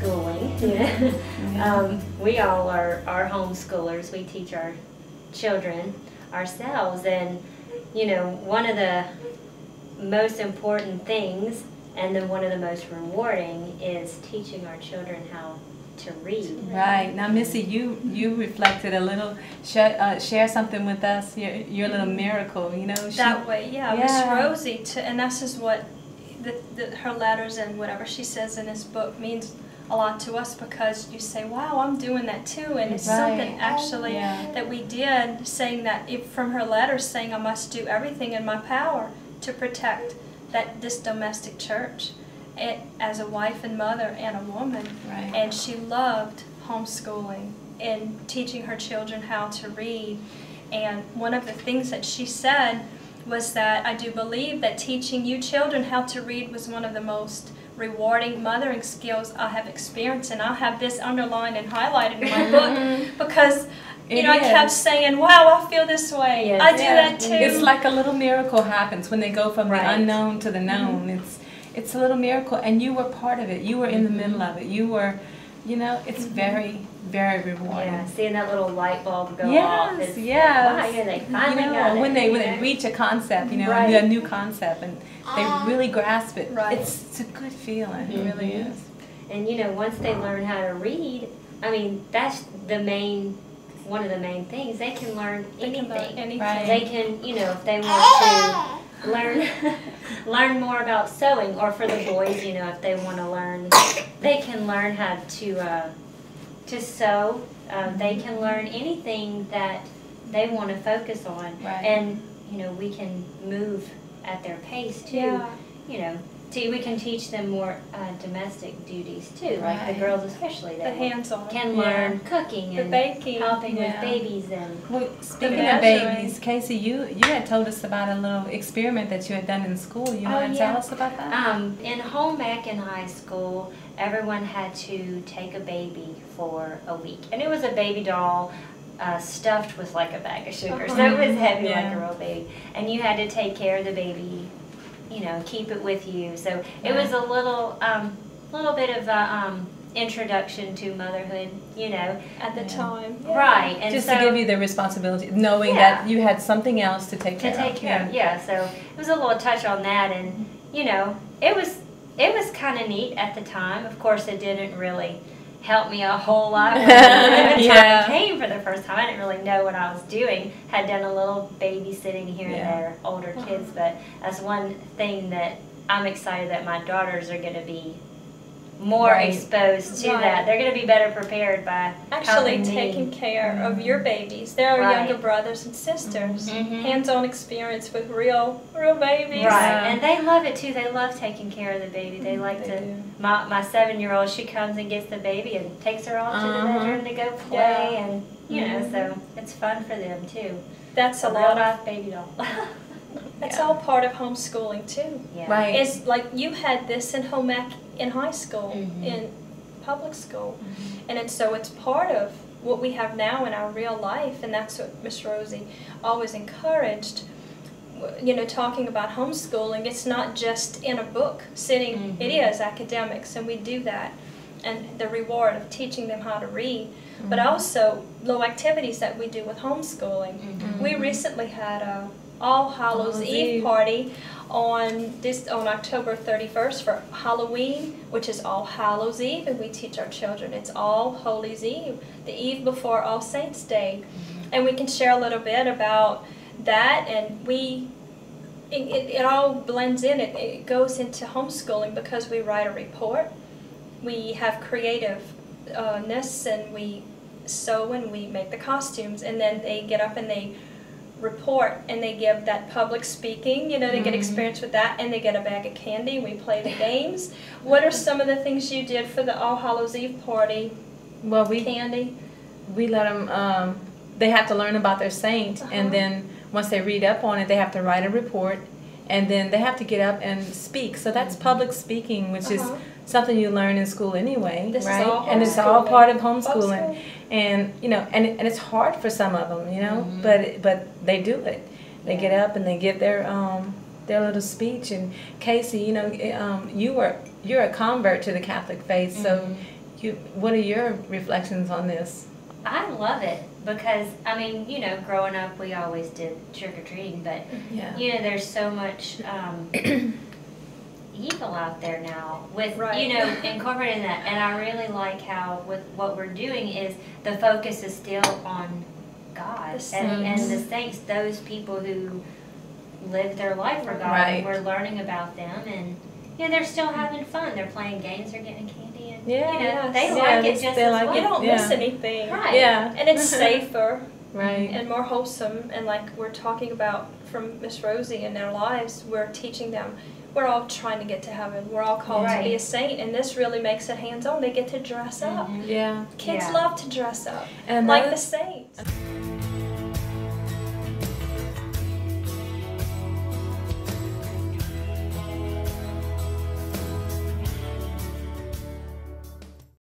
homeschooling. We all are homeschoolers. We teach our children ourselves, and one of the most important things, and then one of the most rewarding, is teaching our children how to read. Right. Now, Missy, you reflected a little. Share something with us. Your little miracle. That way, yeah. Miss Rosie, and this is what her letters and whatever she says in this book means a lot to us, because you say, wow, I'm doing that too, and it's something actually that we did, saying that from her letters, saying I must do everything in my power to protect this domestic church as a wife and mother and a woman. And she loved homeschooling and teaching her children how to read. And one of the things that she said was that I do believe that teaching you children how to read was one of the most rewarding mothering skills I have experienced, and I have this underlined and highlighted in my book, because I kept saying, wow, I feel this way. Yes. I do that too. It's like a little miracle happens when they go from the unknown to the known. It's a little miracle, and you were part of it. You were in the middle of it. You were, it's very, very rewarding. Yeah, seeing that little light bulb go off. Yes. Wow, they finally got it. When they reach a concept, a new concept, and they really grasp it. It's a good feeling. It really is. And once they learn how to read, that's one of the main things. They can learn anything. They can, if they want to learn more about sewing, or for the boys, if they want to learn, they can learn how to sew. They can learn anything that they want to focus on, and we can move at their pace too. We can teach them more domestic duties too, like the girls especially. They hands-on can learn cooking and baking, helping with babies. And speaking of babies, Casey, you had told us about a little experiment that you had done in school. You want to tell us about that? In home ec in high school, everyone had to take a baby for a week, and it was a baby doll stuffed with like a bag of sugar, so it was heavy like a real baby, and you had to take care of the baby, keep it with you. So it was a little bit of introduction to motherhood, at the time. Right. And just to give you the responsibility, knowing that you had something else to take care of. So it was a little touch on that, and it was kind of neat at the time. Of course, it didn't really help me a whole lot when the time came for the first time. I didn't really know what I was doing. Had done a little babysitting here and there, older kids, but that's one thing that I'm excited that my daughters are going to be more exposed to that. They're going to be better prepared by actually taking care of your babies. They're our younger brothers and sisters. Hands-on experience with real babies. And they love it too. They love taking care of the baby. They like to. My 7-year-old, she comes and gets the baby and takes her off to the bedroom to go play, and so it's fun for them too. That's a lot lot of baby doll. That's all part of homeschooling too. It's like you had this in home ec in high school, in public school, and so it's part of what we have now in our real life, and that's what Miss Rosie always encouraged. Talking about homeschooling, it's not just in a book sitting. It is academics, and we do that, and the reward of teaching them how to read, but also little activities that we do with homeschooling. We recently had a All Hallows Eve party on October 31st for Halloween, which is All Hallows Eve, and we teach our children it's All Holy's Eve, the eve before All Saints Day, and we can share a little bit about that, and it all blends in. It goes into homeschooling because we write a report, we have creativeness, and we sew and we make the costumes, and then they get up and they report, and they give that public speaking, they get experience with that, and they get a bag of candy. We play the games. What are some of the things you did for the All Hallows Eve party? Well, candy. We let them, they have to learn about their saint, and then once they read up on it, they have to write a report, and then they have to get up and speak. So that's public speaking, which is something you learn in school anyway, right? And it's all part of homeschooling. And and it's hard for some of them, but they do it. They get up and they give their little speech. And Casey, you're a convert to the Catholic faith, so What are your reflections on this? I love it because, I mean, you know, growing up we always did trick-or-treating, but, you know, there's so much evil out there now with, you know, incorporating that. And I really like how with what we're doing is the focus is still on God and the saints, those people who live their life for God. And we're learning about them, and, you know, they're still having fun. They're playing games, they're getting candy. You know, they like it just as well. You don't miss anything. And it's safer. Right. And more wholesome. And like we're talking about from Miss Rosie in their lives, we're teaching them, we're all trying to get to heaven. We're all called to be a saint, and this really makes it hands-on. They get to dress up. Yeah. Kids love to dress up. And like the saints.